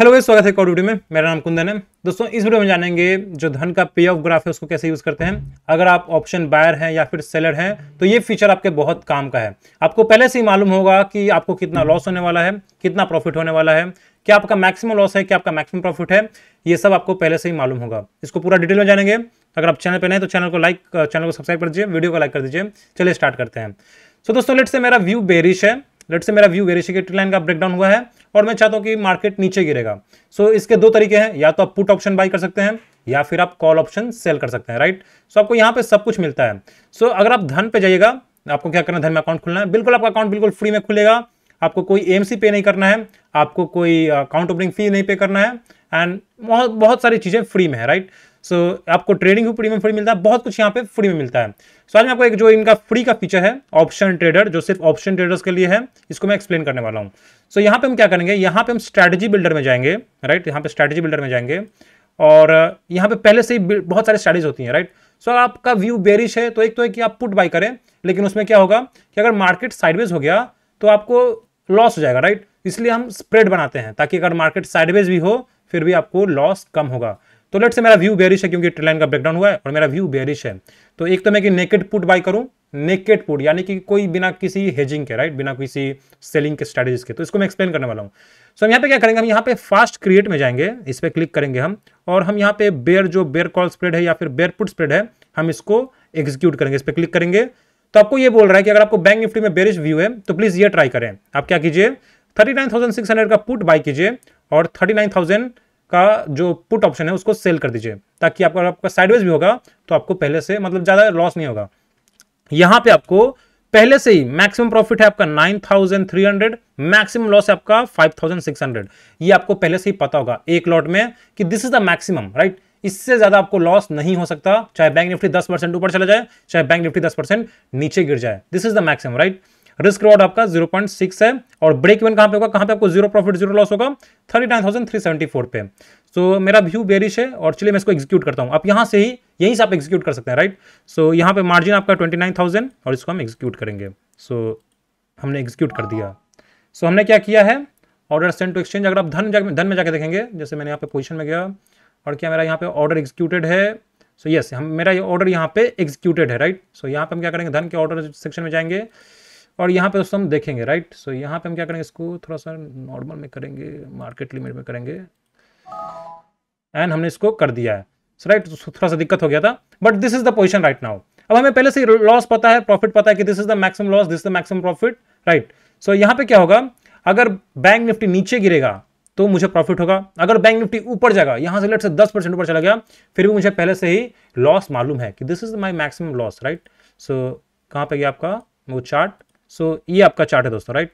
Hello guys, स्वागत है एक और वीडियो में। मेरा नाम कुंदन है। दोस्तों, इस वीडियो में जानेंगे जो धन का पे ऑफ ग्राफ है उसको कैसे यूज करते हैं। अगर आप ऑप्शन बायर हैं या फिर सेलर हैं तो ये फीचर आपके बहुत काम का है। आपको पहले से ही मालूम होगा कि आपको कितना लॉस होने वाला है, कितना प्रॉफिट होने वाला है, क्या आपका मैक्सिमम लॉस है, क्या आपका मैक्सिमम प्रॉफिट है। ये सब आपको पहले से ही मालूम होगा। इसको पूरा डिटेल में जानेंगे। अगर आप चैनल पर नए तो चैनल को सब्सक्राइब कर दीजिए, वीडियो को लाइक कर दीजिए। चलिए स्टार्ट करते हैं। सो दोस्तों, लेट्स से मेरा व्यू बेरिश है। की ट्रेंड लाइन का ब्रेकडाउन हुआ है और मैं चाहता हूं कि मार्केट नीचे गिरेगा। सो इसके दो तरीके हैं, या तो आप पुट ऑप्शन बाई कर सकते हैं या फिर आप कॉल ऑप्शन सेल कर सकते हैं, राइट। सो आपको यहां पे सब कुछ मिलता है। सो अगर आप धन पे जाइएगा, आपको क्या करना है, धन में अकाउंट खुलना है। बिल्कुल आपका अकाउंट बिल्कुल फ्री में खुलेगा। आपको कोई एमसी पे नहीं करना है, आपको कोई अकाउंट ओपनिंग फी नहीं पे करना है, एंड बहुत सारी चीजें फ्री में है, राइट। सो आपको ट्रेडिंग भी फ्री में मिलता है, बहुत कुछ यहाँ पे फ्री में मिलता है। सो आज मैं आपको एक जो इनका फ्री का फीचर है ऑप्शन ट्रेडर, जो सिर्फ ऑप्शन ट्रेडर्स के लिए है, इसको मैं एक्सप्लेन करने वाला हूँ। सो यहाँ पे हम क्या करेंगे, यहाँ पे हम स्ट्रैटेजी बिल्डर में जाएंगे, राइट। यहाँ पे स्ट्रैटेजी बिल्डर में जाएंगे और यहाँ पे पहले से ही बहुत सारी स्ट्रैटेजीज होती हैं, राइट। सो आपका व्यू बेरिश है तो एक तो है कि आप पुट बाई करें, लेकिन उसमें क्या होगा कि अगर मार्केट साइडवेज हो गया तो आपको लॉस हो जाएगा, राइट। इसलिए हम स्प्रेड बनाते हैं ताकि अगर मार्केट साइडवेज भी हो फिर भी आपको लॉस कम होगा। तो लेट से मेरा व्यू बेरिश है क्योंकि ट्रेंड लाइन का ब्रेकडाउन हुआ है और मेरा व्यू बेरिश है। तो एक तो मैं कि नेकेड पुट बाय करूं, नेकेड पुट यानी कि कोई बिना किसी हेजिंग के, राइट, बिना किसी सेलिंग के स्ट्रेटजीज के। तो इसको मैं एक्सप्लेन करने वाला हूं। सो हम यहाँ पे क्या करेंगे, हम यहाँ पे फास्ट क्रिएट में जाएंगे, इस पर क्लिक करेंगे हम, और हम यहाँ पे बेयर कॉल स्प्रेड है या फिर बेयर पुट स्प्रेड है, हम इसको एग्जीक्यूट करेंगे। इस पर क्लिक करेंगे तो आपको ये बोल रहा है कि अगर आपको बैंक निफ्टी में बेरिश व्यू है तो प्लीज ये ट्राई करें। आप क्या कीजिए, 39,600 का पुट बाय कीजिए और 39,000 का जो पुट ऑप्शन है उसको सेल कर दीजिए, ताकि आपका साइडवेज भी होगा तो आपको पहले से मतलब ज्यादा लॉस नहीं होगा। यहां पे आपको पहले से ही मैक्सिमम प्रॉफिट है आपका 9,300, मैक्सिमम लॉस है आपका 5,600। ये आपको पहले से ही पता होगा एक लॉट में कि this is the maximum, right. इससे ज्यादा आपको लॉस नहीं हो सकता, चाहे बैंक निफ्टी 10% ऊपर चला जाए, चाहे बैंक निफ्टी 10% नीचे गिर जाए। This is the maximum, right. Risk reward आपका 0.6 है और ब्रेक इवन कहां पे होगा, कहां पे आपको जीरो प्रॉफिट जीरो लॉस होगा, 39,374 पे। सो मेरा व्यू बेरिश है और चलिए मैं इसको एग्जीक्यूट करता हूं। आप यहां से ही यहीं से आप एग्जीक्यूट कर सकते हैं, राइट। सो यहां पे मार्जिन आपका 29,000 और इसको हम एग्जीक्यूट करेंगे। सो हमने एग्जीक्यूट कर दिया। सो हमने क्या किया है, ऑर्डर सेंड टू एक्सचेंज। अगर आप धन में जाके देखेंगे, जैसे मैंने यहाँ पे पोजीशन में गया और क्या मेरा यहाँ पे ऑर्डर एग्जीक्यूटेड है। सो यस, मेरा ये ऑर्डर यहाँ पे एग्जीक्यूटेड है, राइट। सो यहाँ पे हम क्या करेंगे, धन के ऑर्डर सेक्शन में जाएंगे और यहाँ पे दोस्तों हम देखेंगे, राइट। सो यहाँ पे हम क्या करेंगे, इसको थोड़ा सा नॉर्मल में करेंगे, मार्केट लिमिट में करेंगे, एंड हमने इसको कर दिया है, राइट। थोड़ा सा दिक्कत हो गया था, but this is the position right now. अब हमें पहले से लॉस पता है, प्रॉफिट पता है कि this is the maximum loss, this is the maximum profit, right. So यहाँ पे क्या होगा, अगर बैंक निफ्टी नीचे गिरेगा तो मुझे प्रॉफिट होगा, अगर बैंक निफ्टी ऊपर जाएगा, यहां से लेट से 10% ऊपर चला गया, फिर भी मुझे पहले से ही लॉस मालूम है कि this is my maximum loss, right. So कहां पे गया आपका वो चार्ट। सो ये आपका चार्ट है दोस्तों, राइट।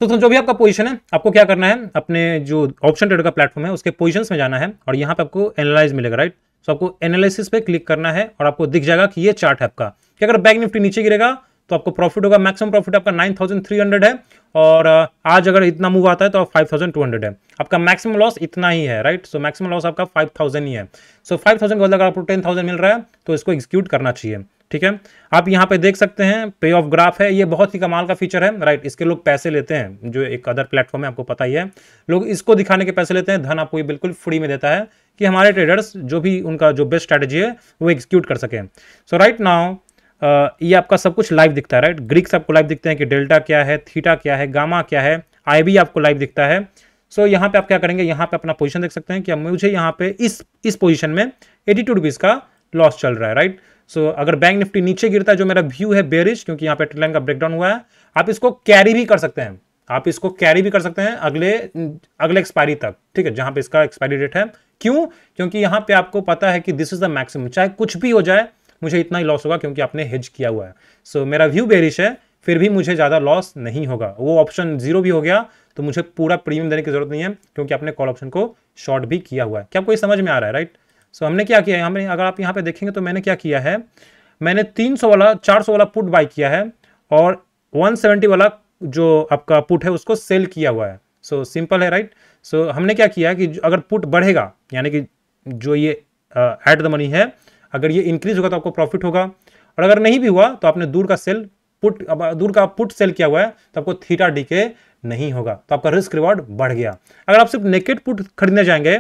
तो जो भी आपका पोजीशन है, आपको क्या करना है, अपने जो ऑप्शन ट्रेडर का प्लेटफॉर्म है उसके पोजीशंस में जाना है और यहाँ पे आपको एनालाइज मिलेगा, राइट। सो आपको एनालिसिस पे क्लिक करना है और आपको दिख जाएगा कि ये चार्ट है आपका, कि अगर बैंक निफ्टी नीचे गिरेगा तो आपको प्रॉफिट होगा, मैक्सिमम प्रॉफिट आपका 9,300 है और आज अगर इतना मूव आता है तो 5,200 है। आपका मैक्सिमम लॉस इतना ही है, राइट। सो मैक्सिमम लॉस आपका 5,000 ही है। सो 5,000 को अगर आपको 10,000 मिल रहा है तो इसको एग्जीक्यूट करना चाहिए, ठीक है। आप यहाँ पे देख सकते हैं पे ऑफ ग्राफ है, ये बहुत ही कमाल का फीचर है, राइट। इसके लोग पैसे लेते हैं, जो एक अदर प्लेटफॉर्म है आपको पता ही है, लोग इसको दिखाने के पैसे लेते हैं। धन आपको ये बिल्कुल फ्री में देता है कि हमारे ट्रेडर्स जो भी उनका जो बेस्ट स्ट्रैटेजी है वो एग्जीक्यूट कर सकें। सो राइट नाउ ये आपका सब कुछ लाइव दिखता है, राइट। ग्रीक्स आपको लाइव दिखते हैं कि डेल्टा क्या है, थीटा क्या है, गामा क्या है, आईबी आपको लाइव दिखता है। सो यहाँ पे आप क्या करेंगे, यहाँ पे अपना पोजीशन देख सकते हैं कि मुझे यहाँ पे इस पोजीशन में 82 रुपीज का लॉस चल रहा है, राइट। सो अगर बैंक निफ्टी नीचे गिरता है, जो मेरा व्यू है बेरिश, क्योंकि यहाँ पे ट्रेंड लाइन का ब्रेकडाउन हुआ है, आप इसको कैरी भी कर सकते हैं, आप इसको कैरी भी कर सकते हैं अगले एक्सपायरी तक, ठीक है, जहां पे इसका एक्सपायरी डेट है। क्यों, क्योंकि यहाँ पे आपको पता है कि दिस इज द मैक्सिमम, चाहे कुछ भी हो जाए मुझे इतना ही लॉस होगा क्योंकि आपने हेज किया हुआ है। सो मेरा व्यू बेरिश है, फिर भी मुझे ज्यादा लॉस नहीं होगा। वो ऑप्शन जीरो भी हो गया तो मुझे पूरा प्रीमियम देने की जरूरत नहीं है, क्योंकि आपने कॉल ऑप्शन को शॉर्ट भी किया हुआ है। क्या आपको समझ में आ रहा है, राइट। सो हमने क्या किया है, अगर आप यहाँ पे देखेंगे तो मैंने क्या किया है, मैंने 400 वाला पुट बाय किया है और 170 वाला जो आपका पुट है उसको सेल किया हुआ है। सो सिंपल है, राइट। सो हमने क्या किया कि अगर पुट बढ़ेगा, यानी कि जो ये एट द मनी है, अगर ये इंक्रीज होगा तो आपको प्रॉफिट होगा, और अगर नहीं भी हुआ तो आपने दूर का पुट सेल किया हुआ है तो आपको थीटा डी के नहीं होगा, तो आपका रिस्क रिवॉर्ड बढ़ गया। अगर आप सिर्फ नेकेड पुट खरीदने जाएंगे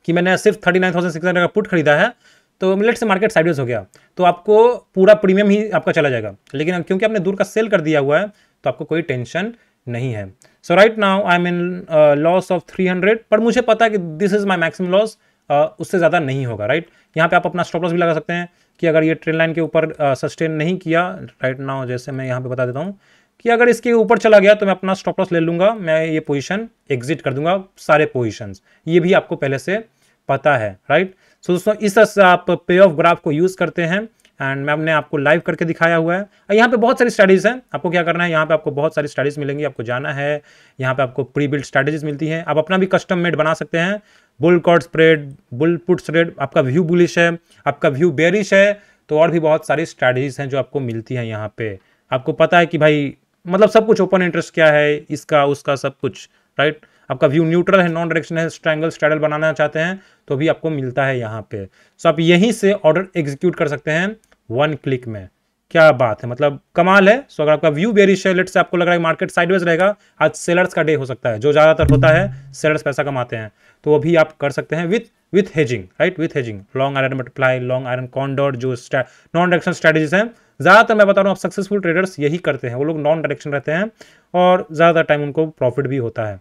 कि मैंने सिर्फ 39,600 का पुट खरीदा है, तो लेट से मार्केट साइडवेज हो गया, तो आपको पूरा प्रीमियम ही आपका चला जाएगा। लेकिन क्योंकि आपने दूर का सेल कर दिया हुआ है, तो आपको कोई टेंशन नहीं है। So right now I am in loss of 300, पर मुझे पता है कि this is my maximum loss, उससे ज़्यादा नहीं होगा, राइट। यहाँ पे आप अपना स्टॉप लॉस भी लगा सकते हैं कि अगर ये ट्रेंड लाइन के ऊपर सस्टेन नहीं किया राइट नाउ, जैसे मैं यहाँ पे बता देता हूँ कि अगर इसके ऊपर चला गया तो मैं अपना स्टॉप लॉस ले लूँगा, मैं ये पोजीशन एग्जिट कर दूंगा, सारे पोजीशंस। ये भी आपको पहले से पता है, राइट। सो दोस्तों इस तरह से आप पे ऑफ ग्राफ को यूज़ करते हैं, एंड मैंने आपको लाइव करके दिखाया हुआ है। यहाँ पे बहुत सारी स्टडीज़ हैं, आपको क्या करना है, यहाँ पे आपको बहुत सारी स्टडीज़ मिलेंगी, आपको जाना है। यहाँ पे आपको प्री बिल्ड स्ट्रैटेजीज मिलती हैं, आप अपना भी कस्टम मेड बना सकते हैं। Bull call spread, bull put spread, आपका व्यू बुलिश है, आपका व्यू बेरिश है, तो और भी बहुत सारी स्ट्रैटेजीज हैं जो आपको मिलती हैं यहाँ पे। आपको पता है कि भाई मतलब सब कुछ, ओपन इंटरेस्ट क्या है इसका उसका सब कुछ, राइट। आपका व्यू न्यूट्रल है, नॉन डायरेक्शन है, ट्रायंगल स्ट्रैडल बनाना चाहते हैं तो भी आपको मिलता है यहाँ पे। सो आप यहीं से ऑर्डर एग्जीक्यूट कर सकते हैं 1 क्लिक में। क्या बात है, मतलब कमाल है। सो अगर आपका व्यू बेरिश है, लेट से आपको लग रहा है मार्केट साइडवेज रहेगा, आज सेलर्स का डे हो सकता है, जो ज़्यादातर होता है, सेलर्स पैसा कमाते हैं, तो वो भी आप कर सकते हैं with hedging, right, with hedging. Long iron multiply, long iron condor, जो नॉन डायरेक्शन स्ट्रैटेजीज हैं, ज़्यादातर मैं बता रहा हूँ आप सक्सेसफुल ट्रेडर्स यही करते हैं, वो लोग नॉन डायरेक्शन रहते हैं और ज़्यादातर टाइम उनको प्रॉफिट भी होता है।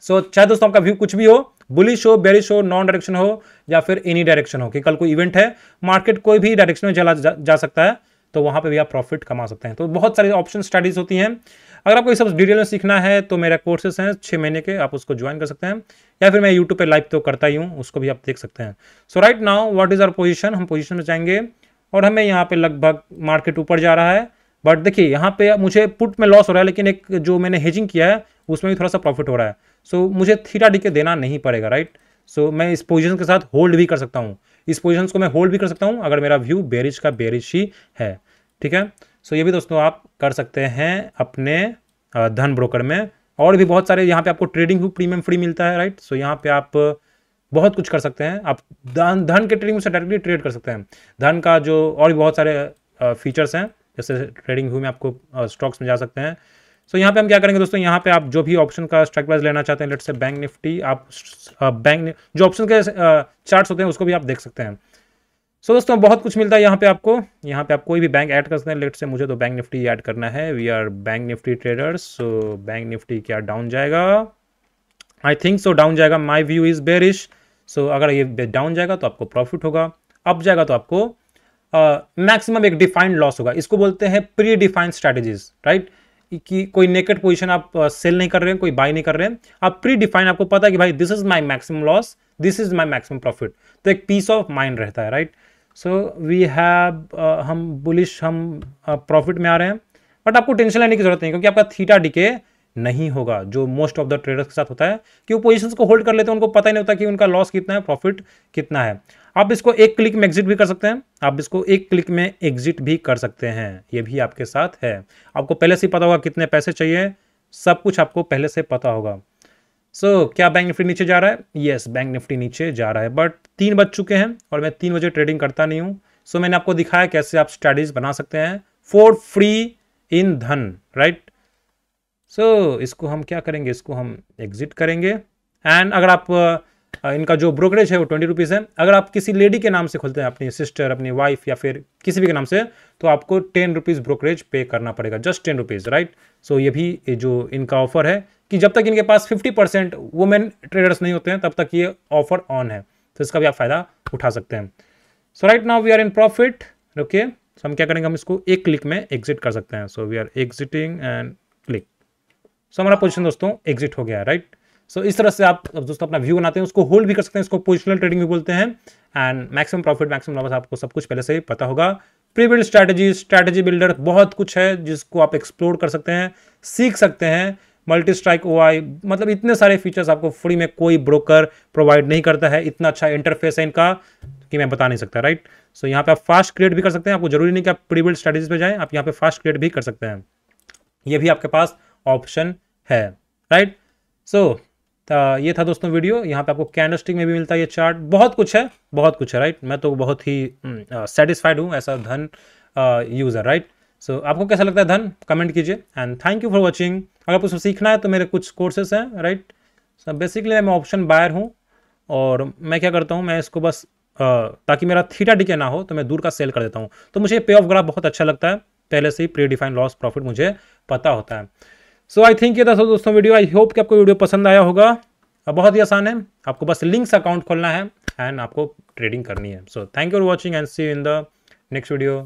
सो चाहे दोस्तों आपका व्यू कुछ भी हो, बुलिश हो, बेरिश हो, नॉन डायरेक्शन हो या फिर एनी डायरेक्शन हो, कि कल कोई इवेंट है, मार्केट कोई भी डायरेक्शन में चला जा सकता है, तो वहां पे भी आप प्रॉफिट कमा सकते हैं। तो बहुत सारी ऑप्शन स्टडीज होती हैं। अगर आपको ये सब डिटेल में सीखना है तो मेरे कोर्सेज हैं 6 महीने के, आप उसको ज्वाइन कर सकते हैं, या फिर मैं यूट्यूब पे लाइव तो करता ही हूँ, उसको भी आप देख सकते हैं। So right now what is our position, हम पोजीशन में जाएंगे और हमें यहाँ पे लगभग मार्केट ऊपर जा रहा है, बट देखिए यहाँ पे मुझे पुट में लॉस हो रहा है, लेकिन एक जो मैंने हेजिंग किया है उसमें भी थोड़ा सा प्रॉफिट हो रहा है। सो मुझे थीटा डी के देना नहीं पड़ेगा, राइट। सो मैं इस पोजीशन के साथ होल्ड भी कर सकता हूँ, इस पोजीशन को मैं होल्ड भी कर सकता हूँ अगर मेरा व्यू बेरिश का बेरिश ही है, ठीक है। सो ये भी दोस्तों आप कर सकते हैं अपने धन ब्रोकर में। और भी बहुत सारे यहाँ पे आपको ट्रेडिंग व्यू प्रीमियम फ्री मिलता है, राइट। सो यहाँ पे आप बहुत कुछ कर सकते हैं, आप धन के ट्रेडिंग से डायरेक्टली ट्रेड कर सकते हैं। धन का जो और भी बहुत सारे फीचर्स हैं, जैसे ट्रेडिंग व्यू में आपको स्टॉक्स में जा सकते हैं। सो यहाँ पे हम क्या करेंगे दोस्तों, यहाँ पे आप जो भी ऑप्शन का स्ट्राइक प्राइस लेना चाहते हैं, लेट्स से बैंक निफ्टी, आप जो ऑप्शन के चार्ट्स होते हैं उसको भी आप देख सकते हैं। सो दोस्तों बहुत कुछ मिलता है यहाँ पे आपको, यहाँ पे आप कोई भी बैंक ऐड कर सकते हैं। लेट से मुझे तो बैंक निफ्टी ऐड करना है, we are bank Nifty traders. So bank Nifty क्या डाउन जाएगा, आई थिंक सो डाउन जाएगा, my view is bearish. So अगर ये डाउन जाएगा तो आपको प्रॉफिट होगा, अप जाएगा तो आपको मैक्सिमम एक डिफाइंड लॉस होगा। इसको बोलते हैं प्री डिफाइंड स्ट्रैटेजीज, राइट। कि कोई नेकेड पोजीशन आप सेल नहीं कर रहे हैं, कोई बाय नहीं कर रहे हैं, आप प्री डिफाइन, आपको पता है कि भाई this is my maximum loss, this is my maximum profit, तो एक पीस ऑफ माइंड रहता है, राइट। सो वी हैव हम बुलिश, हम प्रॉफिट में आ रहे हैं, बट आपको टेंशन लेने की जरूरत नहीं, क्योंकि आपका थीटा डिके नहीं होगा, जो मोस्ट ऑफ द ट्रेडर्स के साथ होता है कि वो पोजीशंस को होल्ड कर लेते हैं, उनको पता ही नहीं होता कि उनका लॉस कितना है, प्रॉफिट कितना है। आप इसको एक क्लिक में एग्जिट भी कर सकते हैं, आप इसको एक क्लिक में एग्जिट भी कर सकते हैं, ये भी आपके साथ है। आपको पहले से ही पता होगा कितने पैसे चाहिए, सब कुछ आपको पहले से पता होगा। सो क्या बैंक निफ्टी नीचे जा रहा है? यस, बैंक निफ्टी नीचे जा रहा है, बट 3 बज चुके हैं और मैं 3 बजे ट्रेडिंग करता नहीं हूँ। सो मैंने आपको दिखाया कैसे आप स्ट्रैटेजीज बना सकते हैं फॉर फ्री इन धन, राइट। सो इसको हम क्या करेंगे, इसको हम एग्जिट करेंगे। एंड अगर आप इनका जो ब्रोकरेज है वो 20 रुपीज़ है। अगर आप किसी लेडी के नाम से खोलते हैं, अपनी सिस्टर, अपनी वाइफ या फिर किसी भी के नाम से, तो आपको 10 रुपीज़ ब्रोकरेज पे करना पड़ेगा, जस्ट 10 रुपीज़, राइट। सो ये भी जो इनका ऑफर है कि जब तक इनके पास 50% वुमेन ट्रेडर्स नहीं होते हैं तब तक ये ऑफर ऑन है, तो इसका भी आप फायदा उठा सकते हैं। So right now we are in profit, okay. So हम क्या करेंगे, हम इसको एक क्लिक में एग्जिट कर सकते हैं। So we are exiting and click. So हमारा पोजीशन दोस्तों एग्जिट हो गया है, राइट। सो इस तरह से आप दोस्तों अपना व्यू बनाते हैं, उसको होल्ड भी कर सकते हैं, इसको पोजिशनल ट्रेडिंग भी बोलते हैं। And maximum profit, maximum loss आपको सब कुछ पहले से ही पता होगा। Pre build strategy, strategy builder, बहुत कुछ है जिसको आप एक्सप्लोर कर सकते हैं, सीख सकते हैं। मल्टी स्ट्राइक ओआई, मतलब इतने सारे फीचर्स आपको फ्री में कोई ब्रोकर प्रोवाइड नहीं करता है। इतना अच्छा इंटरफेस है इनका कि मैं बता नहीं सकता, राइट। सो यहाँ पे आप फास्ट क्रिएट भी कर सकते हैं, आपको जरूरी नहीं कि आप प्री बिल्ड स्ट्रैटेजी पे जाएं, आप यहाँ पे फास्ट क्रिएट भी कर सकते हैं, ये भी आपके पास ऑप्शन है, राइट। सो ये था दोस्तों वीडियो। यहाँ पे आपको कैंडलस्टिक में भी मिलता है ये चार्ट, बहुत कुछ है, बहुत कुछ है, राइट। मैं तो बहुत ही सेटिस्फाइड हूँ ऐसा धन यूजर, राइट। सो आपको कैसा लगता है धन, कमेंट कीजिए। And thank you for watching. अगर आपको सीखना है तो मेरे कुछ कोर्सेस हैं, राइट। बेसिकली मैं ऑप्शन बायर हूँ, और मैं क्या करता हूँ, मैं इसको बस ताकि मेरा थीटा डिके ना हो तो मैं दूर का सेल कर देता हूँ। तो मुझे पे ऑफ ग्राफ बहुत अच्छा लगता है, पहले से ही प्री डिफाइंड लॉस प्रॉफिट मुझे पता होता है। सो आई थिंक ये था दोस्तों वीडियो। आई होप कि आपको वीडियो पसंद आया होगा। बहुत ही आसान है, आपको बस लिंक्स अकाउंट खोलना है एंड आपको ट्रेडिंग करनी है। So thank you for watching and see you in the next video.